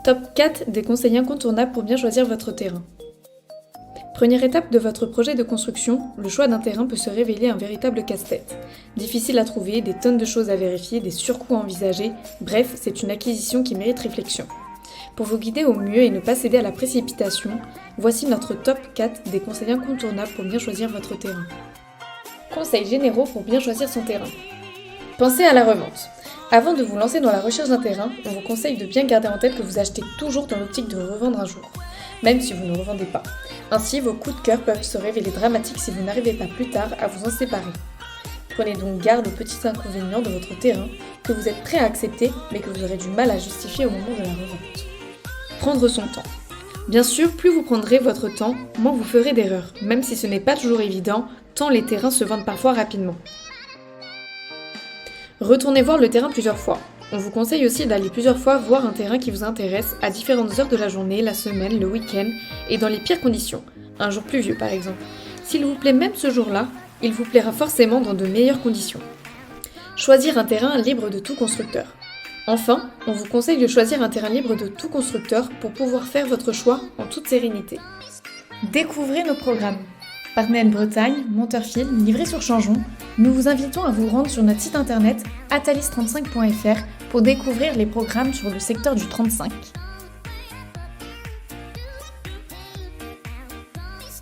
Top 4 des conseils incontournables pour bien choisir votre terrain. Première étape de votre projet de construction, le choix d'un terrain peut se révéler un véritable casse-tête. Difficile à trouver, des tonnes de choses à vérifier, des surcoûts à envisager, bref, c'est une acquisition qui mérite réflexion. Pour vous guider au mieux et ne pas céder à la précipitation, voici notre top 4 des conseils incontournables pour bien choisir votre terrain. Conseils généraux pour bien choisir son terrain. Pensez à la revente. Avant de vous lancer dans la recherche d'un terrain, on vous conseille de bien garder en tête que vous achetez toujours dans l'optique de revendre un jour, même si vous ne revendez pas. Ainsi, vos coups de cœur peuvent se révéler dramatiques si vous n'arrivez pas plus tard à vous en séparer. Prenez donc garde aux petits inconvénients de votre terrain que vous êtes prêt à accepter, mais que vous aurez du mal à justifier au moment de la revente. Prendre son temps. Bien sûr, plus vous prendrez votre temps, moins vous ferez d'erreurs, même si ce n'est pas toujours évident, tant les terrains se vendent parfois rapidement. Retournez voir le terrain plusieurs fois. On vous conseille aussi d'aller plusieurs fois voir un terrain qui vous intéresse à différentes heures de la journée, la semaine, le week-end et dans les pires conditions. Un jour pluvieux par exemple. S'il vous plaît même ce jour-là, il vous plaira forcément dans de meilleures conditions. Choisir un terrain libre de tout constructeur. Enfin, on vous conseille de choisir un terrain libre de tout constructeur pour pouvoir faire votre choix en toute sérénité. Découvrez nos programmes. Partners Bretagne, Monteurfil, livré sur Changeon, nous vous invitons à vous rendre sur notre site internet atalis35.fr pour découvrir les programmes sur le secteur du 35.